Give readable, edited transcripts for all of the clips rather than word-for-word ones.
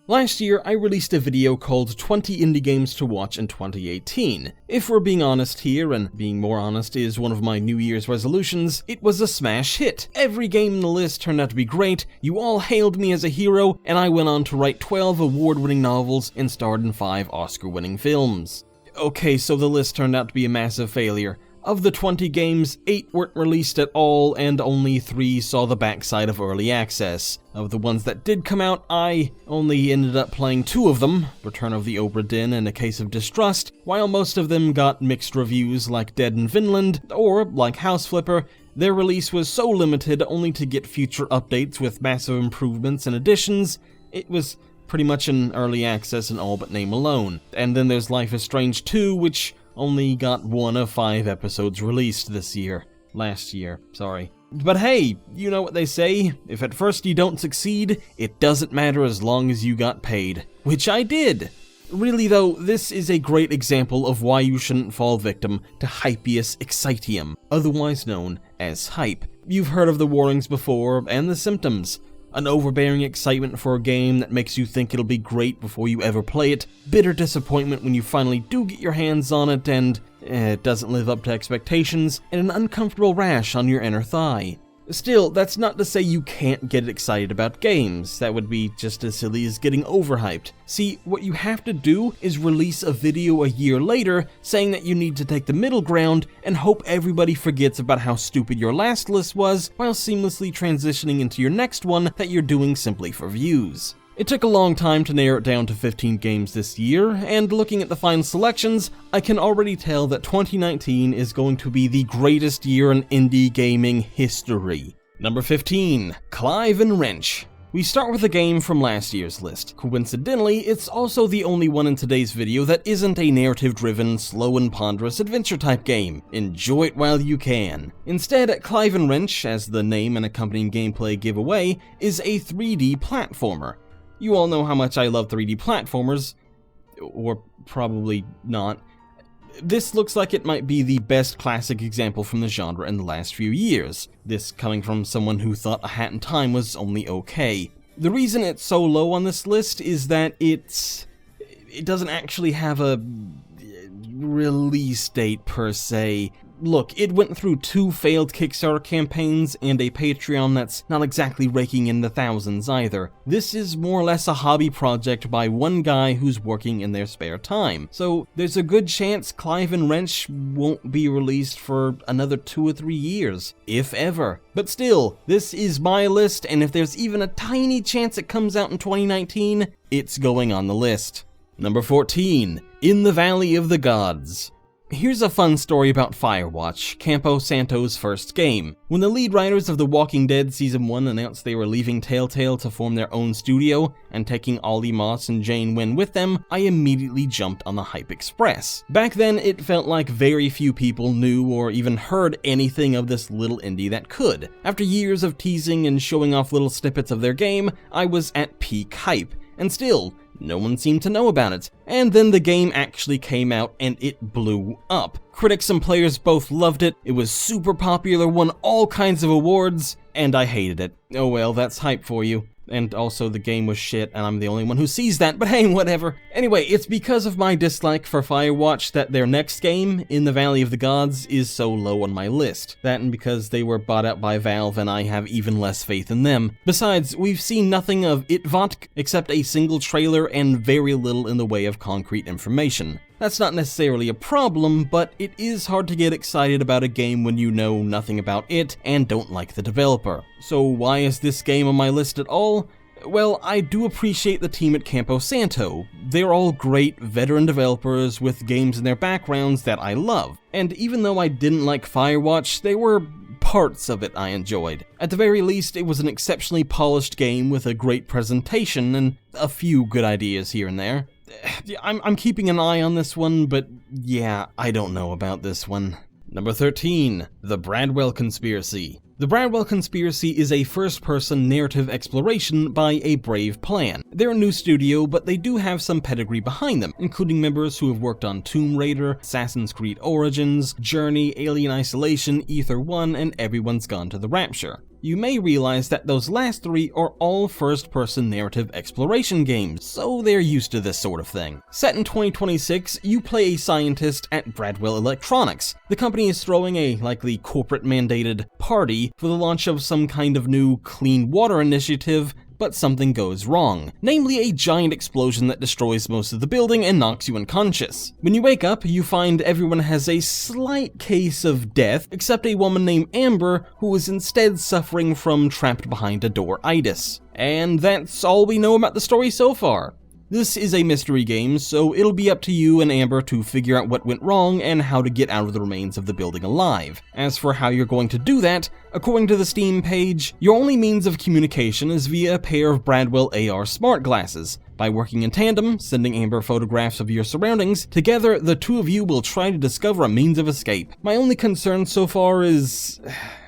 Last year, I released a video called 20 Indie Games to Watch in 2018. If we're being honest here, and being more honest is one of my New Year's resolutions, it was a smash hit. Every game in the list turned out to be great, you all hailed me as a hero, and I went on to write 12 award-winning novels and starred in 5 Oscar-winning films. Okay, so the list turned out to be a massive failure. Of the 20 games, 8 weren't released at all, and only 3 saw the backside of early access. Of the ones that did come out, I only ended up playing 2 of them, Return of the Obra Dinn and A Case of Distrust, while most of them got mixed reviews like Dead in Finland, or, like House Flipper, their release was so limited only to get future updates with massive improvements and additions, it was pretty much in early access in all but name alone. And then there's Life is Strange 2, which only got 1 of 5 episodes released last year, sorry. But hey, you know what they say, if at first you don't succeed, it doesn't matter as long as you got paid. Which I did! Really though, this is a great example of why you shouldn't fall victim to Hypeus Excitium, otherwise known as hype. You've heard of the warnings before, and the symptoms. An overbearing excitement for a game that makes you think it'll be great before you ever play it, bitter disappointment when you finally do get your hands on it and it doesn't live up to expectations, and an uncomfortable rash on your inner thigh. Still, that's not to say you can't get excited about games. That would be just as silly as getting overhyped. See, what you have to do is release a video a year later saying that you need to take the middle ground and hope everybody forgets about how stupid your last list was while seamlessly transitioning into your next one that you're doing simply for views. It took a long time to narrow it down to 15 games this year, and looking at the final selections, I can already tell that 2019 is going to be the greatest year in indie gaming history. Number 15, Clive and Wrench. We start with a game from last year's list. Coincidentally, it's also the only one in today's video that isn't a narrative-driven, slow and ponderous adventure-type game. Enjoy it while you can. Instead, Clive and Wrench, as the name and accompanying gameplay give away, is a 3D platformer. You all know how much I love 3D platformers, or probably not. This looks like it might be the best classic example from the genre in the last few years, this coming from someone who thought A Hat in Time was only okay. The reason it's so low on this list is that it doesn't actually have a release date per se. Look, it went through 2 failed Kickstarter campaigns and a Patreon that's not exactly raking in the thousands either. This is more or less a hobby project by one guy who's working in their spare time, so there's a good chance Clive and Wrench won't be released for another 2 or 3 years, if ever. But still, this is my list, and if there's even a tiny chance it comes out in 2019, it's going on the list. Number 14, In the Valley of the Gods. Here's a fun story about Firewatch, Campo Santo's first game. When the lead writers of The Walking Dead Season 1 announced they were leaving Telltale to form their own studio, and taking Ollie Moss and Jane Wynn with them, I immediately jumped on the hype express. Back then, it felt like very few people knew or even heard anything of this little indie that could. After years of teasing and showing off little snippets of their game, I was at peak hype, and still, no one seemed to know about it. And then the game actually came out and it blew up. Critics and players both loved it, it was super popular, won all kinds of awards, and I hated it. Oh well, that's hype for you. And also the game was shit, and I'm the only one who sees that, but hey, whatever. Anyway, it's because of my dislike for Firewatch that their next game, In the Valley of the Gods, is so low on my list. That and because they were bought out by Valve and I have even less faith in them. Besides, we've seen nothing of ITVOT except a single trailer and very little in the way of concrete information. That's not necessarily a problem, but it is hard to get excited about a game when you know nothing about it and don't like the developer. So why is this game on my list at all? Well, I do appreciate the team at Campo Santo. They're all great, veteran developers with games in their backgrounds that I love. And even though I didn't like Firewatch, there were parts of it I enjoyed. At the very least, it was an exceptionally polished game with a great presentation and a few good ideas here and there. I'm keeping an eye on this one, but yeah, I don't know about this one. Number 13, The Bradwell Conspiracy. The Bradwell Conspiracy is a first-person narrative exploration by a brave plan. They're a new studio, but they do have some pedigree behind them, including members who have worked on Tomb Raider, Assassin's Creed Origins, Journey, Alien Isolation, Ether 1, and Everyone's Gone to the Rapture. You may realize that those last three are all first-person narrative exploration games, so they're used to this sort of thing. Set in 2026, you play a scientist at Bradwell Electronics. The company is throwing a likely corporate-mandated party for the launch of some kind of new clean water initiative, but something goes wrong, namely a giant explosion that destroys most of the building and knocks you unconscious. When you wake up, you find everyone has a slight case of death, except a woman named Amber, who is instead suffering from trapped behind a door-itis. And that's all we know about the story so far. This is a mystery game, so it'll be up to you and Amber to figure out what went wrong and how to get out of the remains of the building alive. As for how you're going to do that, according to the Steam page, your only means of communication is via a pair of Bradwell AR smart glasses. By working in tandem, sending Amber photographs of your surroundings, together the two of you will try to discover a means of escape. My only concern so far is...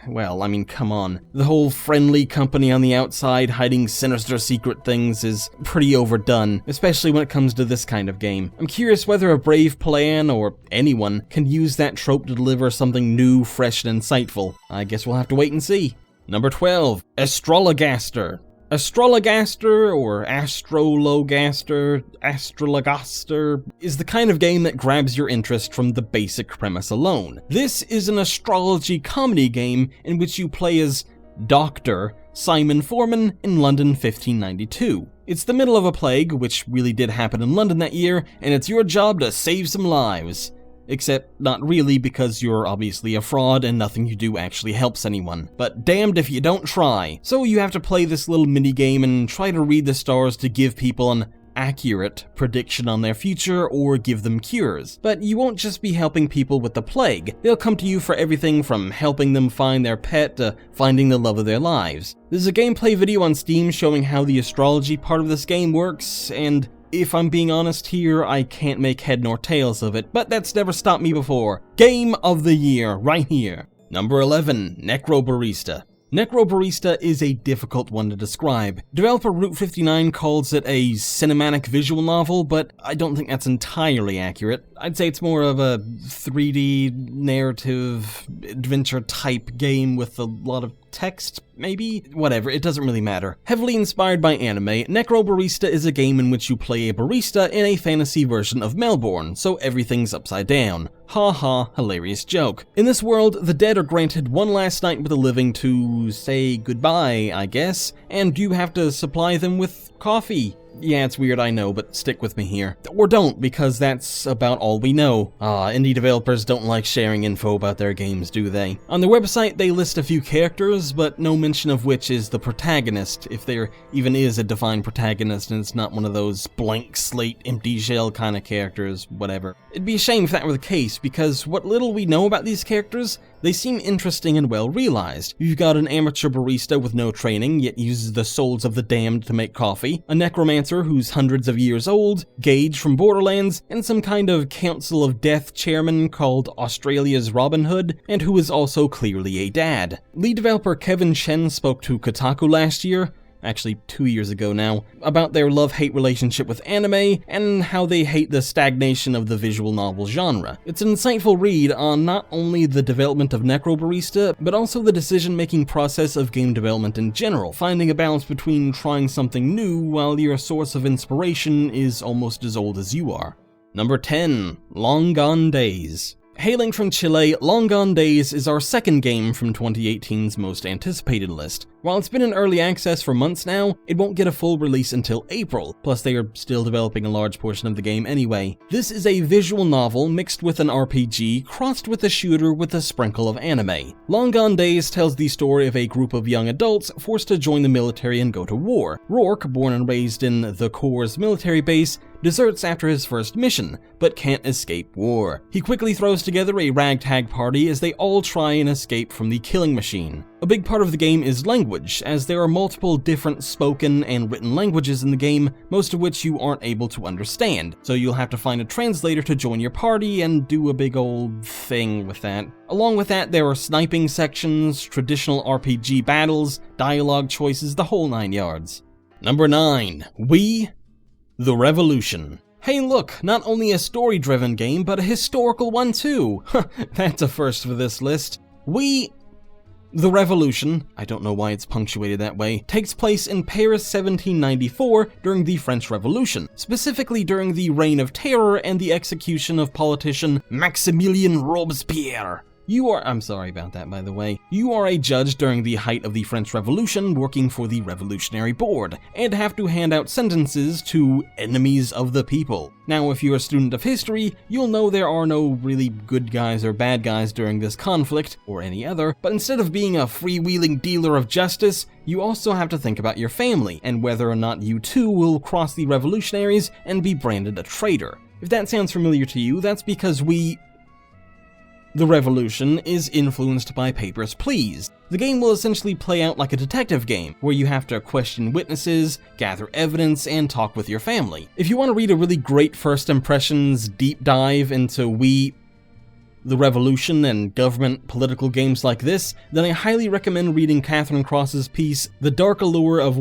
well, I mean, come on. The whole friendly company on the outside hiding sinister secret things is pretty overdone, especially when it comes to this kind of game. I'm curious whether a brave plan, or anyone, can use that trope to deliver something new, fresh, and insightful. I guess we'll have to wait and see. Number 12, Astrologaster. Astrologaster, or Astrologaster, is the kind of game that grabs your interest from the basic premise alone. This is an astrology comedy game in which you play as Dr. Simon Foreman in London 1592. It's the middle of a plague, which really did happen in London that year, and it's your job to save some lives. Except not really, because you're obviously a fraud and nothing you do actually helps anyone. But damned if you don't try. So you have to play this little mini-game and try to read the stars to give people an accurate prediction on their future or give them cures. But you won't just be helping people with the plague. They'll come to you for everything from helping them find their pet to finding the love of their lives. There's a gameplay video on Steam showing how the astrology part of this game works, and if I'm being honest here, I can't make head nor tails of it, but that's never stopped me before. Game of the year, right here. Number 11, Necrobarista. Necrobarista is a difficult one to describe. Developer Route 59 calls it a cinematic visual novel, but I don't think that's entirely accurate. I'd say it's more of a 3D narrative adventure type game with a lot of text, maybe? Whatever, it doesn't really matter. Heavily inspired by anime, Necrobarista is a game in which you play a barista in a fantasy version of Melbourne, so everything's upside down. Ha ha, hilarious joke. In this world, the dead are granted one last night with the living to say goodbye, I guess, and you have to supply them with coffee. Yeah, it's weird, I know, but stick with me here. Or don't, because that's about all we know. Indie developers don't like sharing info about their games, do they? On their website, they list a few characters, but no mention of which is the protagonist, if there even is a defined protagonist and it's not one of those blank slate, empty shell kind of characters, whatever. It'd be a shame if that were the case, because what little we know about these characters, they seem interesting and well realized. You've got an amateur barista with no training, yet uses the souls of the damned to make coffee, a necromancer who's hundreds of years old, Gage from Borderlands, and some kind of Council of Death chairman called Australia's Robin Hood, and who is also clearly a dad. Lead developer Kevin Chen spoke to Kotaku last year, actually 2 years ago now, about their love-hate relationship with anime and how they hate the stagnation of the visual novel genre. It's an insightful read on not only the development of Necrobarista, but also the decision-making process of game development in general, finding a balance between trying something new while your source of inspiration is almost as old as you are. Number 10, Long Gone Days. Hailing from Chile, Long Gone Days is our second game from 2018's most anticipated list. While it's been in early access for months now, it won't get a full release until April, plus they are still developing a large portion of the game anyway. This is a visual novel mixed with an RPG, crossed with a shooter with a sprinkle of anime. Long Gone Days tells the story of a group of young adults forced to join the military and go to war. Rourke, born and raised in the Corps' military base, deserts after his first mission, but can't escape war. He quickly throws together a ragtag party as they all try and escape from the killing machine. A big part of the game is language, as there are multiple different spoken and written languages in the game, most of which you aren't able to understand, so you'll have to find a translator to join your party and do a big old thing with that. Along with that, there are sniping sections, traditional RPG battles, dialogue choices, the whole 9 yards. Number 9. We, the Revolution. Hey look, not only a story-driven game, but a historical one too! That's a first for this list. We, the Revolution, I don't know why it's punctuated that way, takes place in Paris 1794 during the French Revolution, specifically during the Reign of Terror and the execution of politician Maximilien Robespierre. I'm sorry about that, by the way. You are a judge during the height of the French Revolution working for the Revolutionary Board, and have to hand out sentences to enemies of the people. Now, if you're a student of history, you'll know there are no really good guys or bad guys during this conflict, or any other, but instead of being a freewheeling dealer of justice, you also have to think about your family, and whether or not you too will cross the revolutionaries and be branded a traitor. If that sounds familiar to you, that's because the Revolution is influenced by Papers, Please. The game will essentially play out like a detective game, where you have to question witnesses, gather evidence, and talk with your family. If you want to read a really great first impressions deep dive into the Revolution and government political games like this, then I highly recommend reading Catherine Cross's piece, The Dark Allure of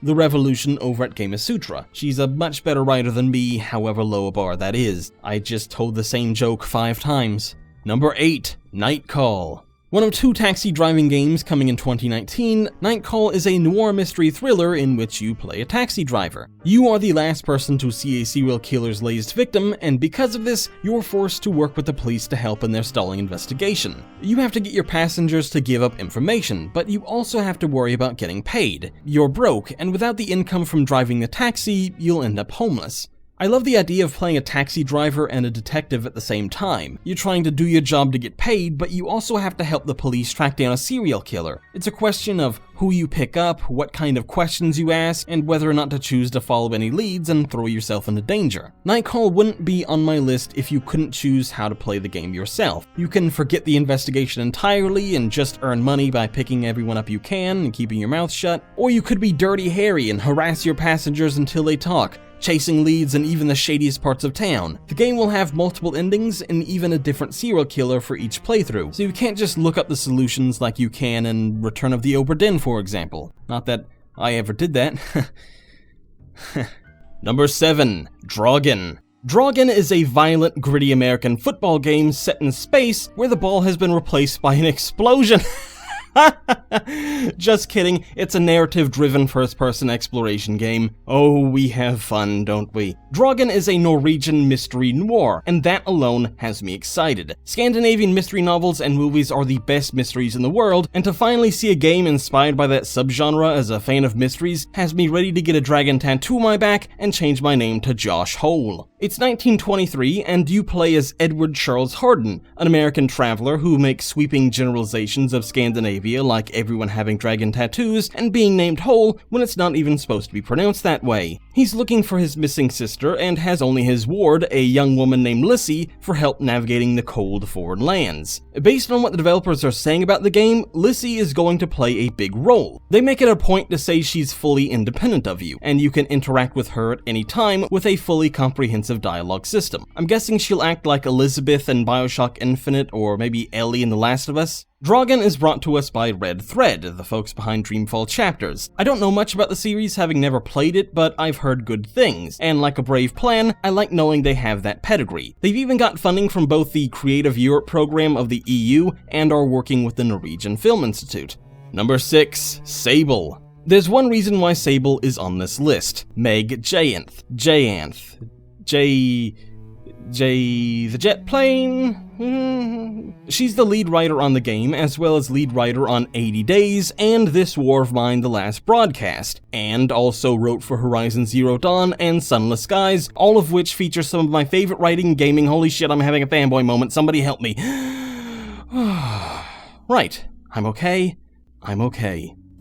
the Revolution, over at Gamasutra. She's a much better writer than me, however low a bar that is. I just told the same joke 5 times. Number 8. Night Call. One of 2 taxi driving games coming in 2019, Night Call is a noir mystery thriller in which you play a taxi driver. You are the last person to see a serial killer's latest victim, and because of this, you're forced to work with the police to help in their stalling investigation. You have to get your passengers to give up information, but you also have to worry about getting paid. You're broke, and without the income from driving the taxi, you'll end up homeless. I love the idea of playing a taxi driver and a detective at the same time. You're trying to do your job to get paid, but you also have to help the police track down a serial killer. It's a question of who you pick up, what kind of questions you ask, and whether or not to choose to follow any leads and throw yourself into danger. Night Call wouldn't be on my list if you couldn't choose how to play the game yourself. You can forget the investigation entirely and just earn money by picking everyone up you can and keeping your mouth shut, or you could be Dirty Harry and harass your passengers until they talk, chasing leads in even the shadiest parts of town. The game will have multiple endings and even a different serial killer for each playthrough, so you can't just look up the solutions like you can in Return of the Obra Dinn, for example. Not that I ever did that. Number 7. Draugen. Draugen is a violent, gritty American football game set in space where the ball has been replaced by an explosion. Just kidding, it's a narrative-driven first-person exploration game. Oh, we have fun, don't we? Draugen is a Norwegian mystery noir, and that alone has me excited. Scandinavian mystery novels and movies are the best mysteries in the world, and to finally see a game inspired by that subgenre as a fan of mysteries has me ready to get a dragon tattoo on my back and change my name to Josh Hole. It's 1923, and you play as Edward Charles Harden, an American traveler who makes sweeping generalizations of Scandinavia, like everyone having dragon tattoos and being named Hole when it's not even supposed to be pronounced that way. He's looking for his missing sister and has only his ward, a young woman named Lissy, for help navigating the cold foreign lands. Based on what the developers are saying about the game, Lissy is going to play a big role. They make it a point to say she's fully independent of you, and you can interact with her at any time with a fully comprehensive dialogue system. I'm guessing she'll act like Elizabeth in BioShock Infinite, or maybe Ellie in The Last of Us. Draugen is brought to us by Red Thread, the folks behind Dreamfall Chapters. I don't know much about the series, having never played it, but I've heard good things, and like a brave plan, I like knowing they have that pedigree. They've even got funding from both the Creative Europe program of the EU and are working with the Norwegian Film Institute. Number 6. Sable. There's one reason why Sable is on this list. Meg Jayanth. The jet plane? She's the lead writer on the game, as well as lead writer on 80 Days and This War of Mine: The Last Broadcast, and also wrote for Horizon Zero Dawn and Sunless Skies, all of which feature some of my favorite writing in gaming. Holy shit, I'm having a fanboy moment, somebody help me. Right, I'm okay.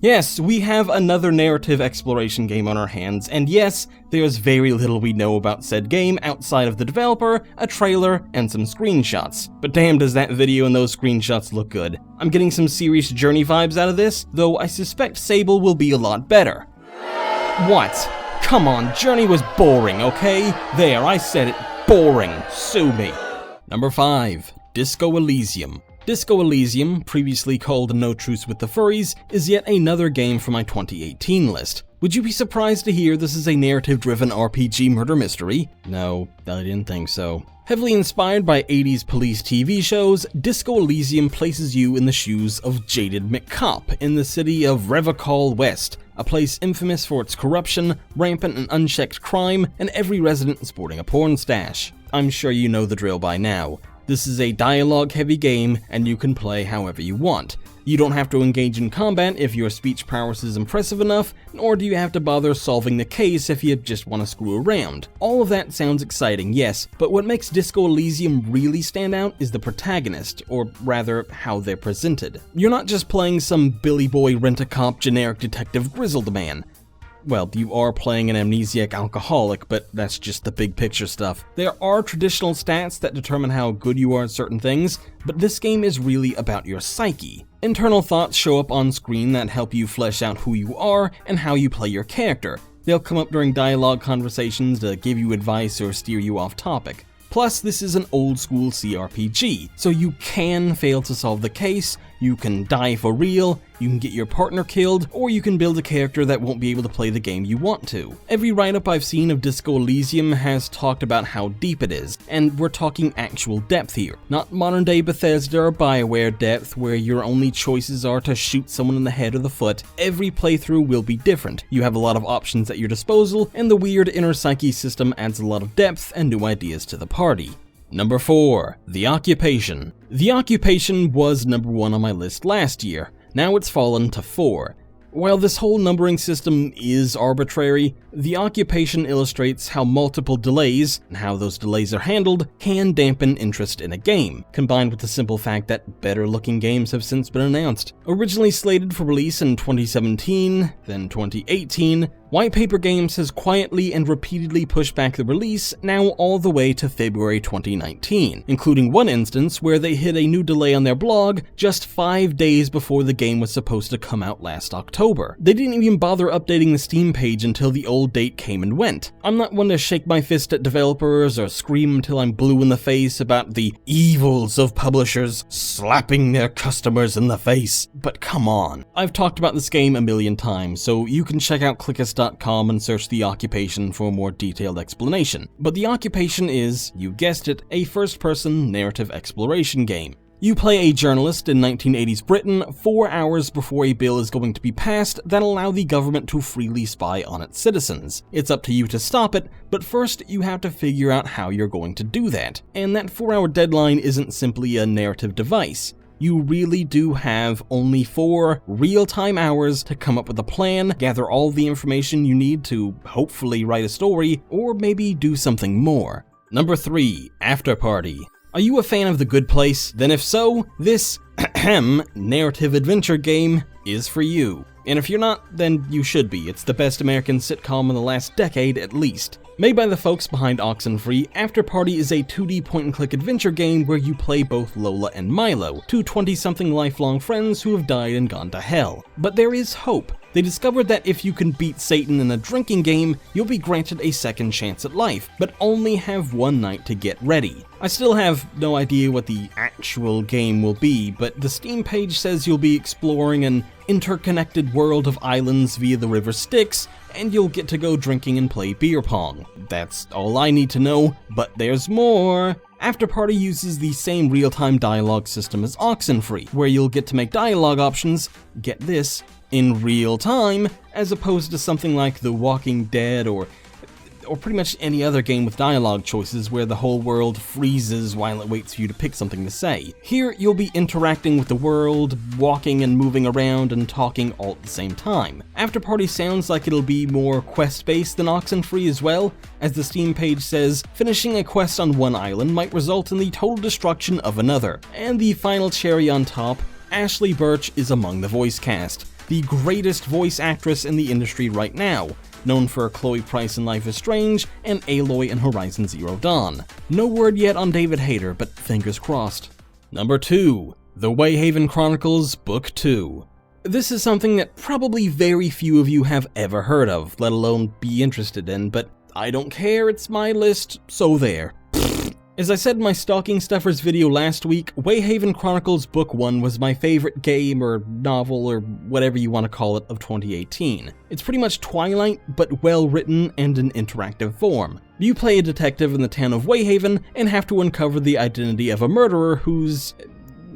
Yes, we have another narrative exploration game on our hands, and yes, there's very little we know about said game outside of the developer, a trailer, and some screenshots. But damn does that video and those screenshots look good. I'm getting some serious Journey vibes out of this, though I suspect Sable will be a lot better. What? Come on, Journey was boring, okay? There, I said it, boring. Sue me. Number 5. Disco Elysium. Disco Elysium, previously called No Truce with the Furries, is yet another game for my 2018 list. Would you be surprised to hear this is a narrative-driven RPG murder mystery? No, I didn't think so. Heavily inspired by 80s police TV shows, Disco Elysium places you in the shoes of Jaded McCop in the city of Revachol West, a place infamous for its corruption, rampant and unchecked crime, and every resident sporting a porn stash. I'm sure you know the drill by now. This is a dialogue-heavy game, and you can play however you want. You don't have to engage in combat if your speech prowess is impressive enough, nor do you have to bother solving the case if you just want to screw around. All of that sounds exciting, yes, but what makes Disco Elysium really stand out is the protagonist, or rather, how they're presented. You're not just playing some Billy Boy Rent-A-Cop generic detective grizzled man. Well, you are playing an amnesiac alcoholic, but that's just the big picture stuff. There are traditional stats that determine how good you are at certain things, but this game is really about your psyche. Internal thoughts show up on screen that help you flesh out who you are and how you play your character. They'll come up during dialogue conversations to give you advice or steer you off topic. Plus, this is an old-school CRPG, so you can fail to solve the case, you can die for real, you can get your partner killed, or you can build a character that won't be able to play the game you want to. Every write-up I've seen of Disco Elysium has talked about how deep it is, and we're talking actual depth here. Not modern-day Bethesda or BioWare depth, where your only choices are to shoot someone in the head or the foot. Every playthrough will be different. You have a lot of options at your disposal, and the weird inner psyche system adds a lot of depth and new ideas to the party. Number 4. The Occupation. The Occupation was number 1 on my list last year. Now it's fallen to 4. While this whole numbering system is arbitrary, The Occupation illustrates how multiple delays, and how those delays are handled, can dampen interest in a game, combined with the simple fact that better-looking games have since been announced. Originally slated for release in 2017, then 2018, White Paper Games has quietly and repeatedly pushed back the release, now all the way to February 2019, including one instance where they hit a new delay on their blog just 5 days before the game was supposed to come out last October. They didn't even bother updating the Steam page until the old date came and went. I'm not one to shake my fist at developers or scream until I'm blue in the face about the evils of publishers slapping their customers in the face, but come on. I've talked about this game a million times, so you can check out Clickist.com and search The Occupation for a more detailed explanation. But The Occupation is, you guessed it, a first-person narrative exploration game. You play a journalist in 1980s Britain 4 hours before a bill is going to be passed that allow the government to freely spy on its citizens. It's up to you to stop it, but first you have to figure out how you're going to do that. And that 4-hour deadline isn't simply a narrative device. You really do have only 4 real-time hours to come up with a plan, gather all the information you need to hopefully write a story, or maybe do something more. Number 3. Afterparty. Are you a fan of The Good Place? Then if so, this narrative adventure game is for you. And if you're not, then you should be. It's the best American sitcom in the last decade at least. Made by the folks behind Oxenfree, Afterparty is a 2D point-and-click adventure game where you play both Lola and Milo, two 20-something lifelong friends who have died and gone to hell. But there is hope. They discovered that if you can beat Satan in a drinking game, you'll be granted a second chance at life, but only have one night to get ready. I still have no idea what the actual game will be, but the Steam page says you'll be exploring an interconnected world of islands via the river Styx, and you'll get to go drinking and play beer pong. That's all I need to know, but there's more! Afterparty uses the same real-time dialogue system as Oxenfree, where you'll get to make dialogue options, get this, in real time, as opposed to something like The Walking Dead or pretty much any other game with dialogue choices where the whole world freezes while it waits for you to pick something to say. Here, you'll be interacting with the world, walking and moving around and talking all at the same time. Afterparty sounds like it'll be more quest-based than Oxenfree as well. As the Steam page says, finishing a quest on one island might result in the total destruction of another. And the final cherry on top, Ashley Birch is among the voice cast. the greatest voice actress in the industry right now, known for Chloe Price in Life is Strange and Aloy in Horizon Zero Dawn. No word yet on David Hayter, but fingers crossed. Number 2. The WayHaven Chronicles Book 2. This is something that probably very few of you have ever heard of, let alone be interested in, but I don't care, it's my list, so there. As I said in my Stocking Stuffers video last week, WayHaven Chronicles Book 1 was my favorite game or novel or whatever you want to call it of 2018. It's pretty much Twilight, but well written and in interactive form. You play a detective in the town of WayHaven and have to uncover the identity of a murderer who's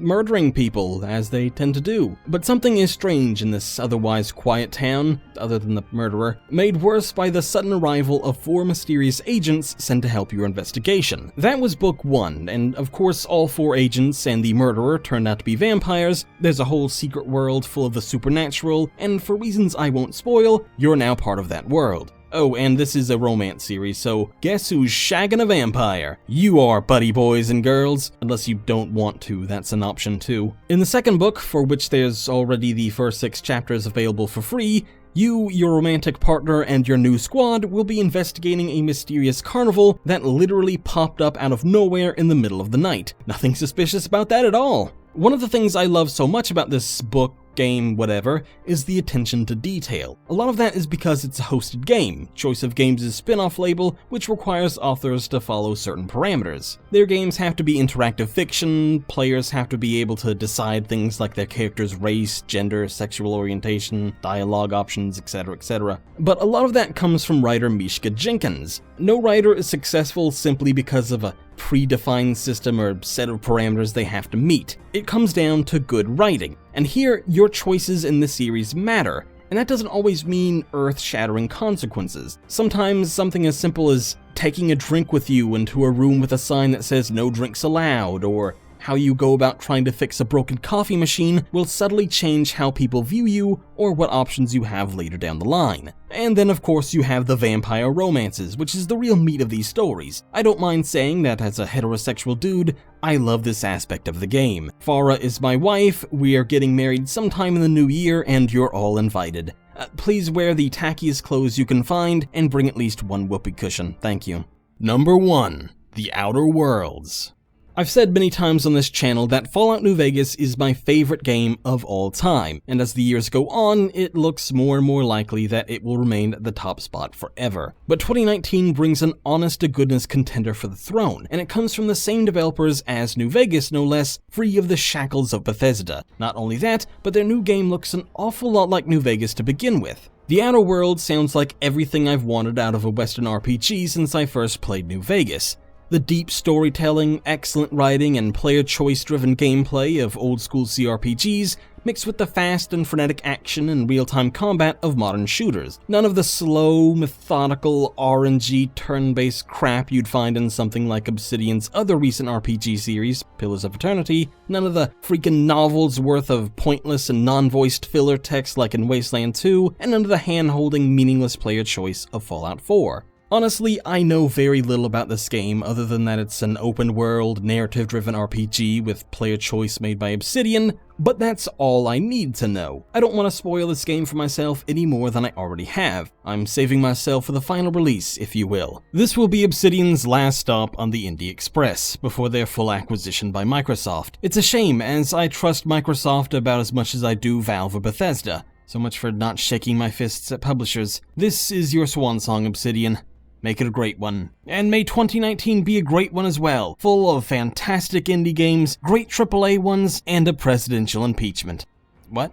murdering people, as they tend to do. But something is strange in this otherwise quiet town, other than the murderer, made worse by the sudden arrival of 4 mysterious agents sent to help your investigation. That was Book 1, and of course all 4 agents and the murderer turned out to be vampires. There's a whole secret world full of the supernatural, and for reasons I won't spoil, you're now part of that world. Oh, and this is a romance series, so guess who's shagging a vampire? You are, buddy boys and girls. Unless you don't want to, that's an option too. In the second book, for which there's already the first 6 chapters available for free, you, your romantic partner, and your new squad will be investigating a mysterious carnival that literally popped up out of nowhere in the middle of the night. Nothing suspicious about that at all. One of the things I love so much about this book, game, whatever, is the attention to detail. A lot of that is because it's a hosted game. Choice of Games' spin-off label, which requires authors to follow certain parameters. Their games have to be interactive fiction, players have to be able to decide things like their character's race, gender, sexual orientation, dialogue options, etc., etc. But a lot of that comes from writer MISHKA Jenkins. No writer is successful simply because of a predefined system or set of parameters they have to meet. It comes down to good writing. And here, your choices in the series matter. And that doesn't always mean earth-shattering consequences. Sometimes something as simple as taking a drink with you into a room with a sign that says no drinks allowed, or how you go about trying to fix a broken coffee machine will subtly change how people view you or what options you have later down the line. And then of course you have the vampire romances, which is the real meat of these stories. I don't mind saying that as a heterosexual dude, I love this aspect of the game. Farah is my wife, we are getting married sometime in the new year, and you're all invited. Please wear the tackiest clothes you can find and bring at least 1 whoopee cushion, thank you. Number 1. The Outer Worlds. I've said many times on this channel that Fallout New Vegas is my favorite game of all time, and as the years go on, it looks more and more likely that it will remain at the top spot forever. But 2019 brings an honest-to-goodness contender for the throne, and it comes from the same developers as New Vegas, no less, free of the shackles of Bethesda. Not only that, but their new game looks an awful lot like New Vegas to begin with. The Outer Worlds sounds like everything I've wanted out of a Western RPG since I first played New Vegas. The deep storytelling, excellent writing, and player choice-driven gameplay of old-school CRPGs mixed with the fast and frenetic action and real-time combat of modern shooters. None of the slow, methodical, RNG turn-based crap you'd find in something like Obsidian's other recent RPG series, Pillars of Eternity. None of the freaking novels worth of pointless and non-voiced filler text like in Wasteland 2, and none of the hand-holding, meaningless player choice of Fallout 4. Honestly, I know very little about this game other than that it's an open-world, narrative-driven RPG with player choice made by Obsidian, but that's all I need to know. I don't want to spoil this game for myself any more than I already have. I'm saving myself for the final release, if you will. This will be Obsidian's last stop on the Indie Express, before their full acquisition by Microsoft. It's a shame, as I trust Microsoft about as much as I do Valve or Bethesda. So much for not shaking my fists at publishers. This is your swan song, Obsidian. Make it a great one. And may 2019 be a great one as well, full of fantastic indie games, great AAA ones, and a presidential impeachment. What?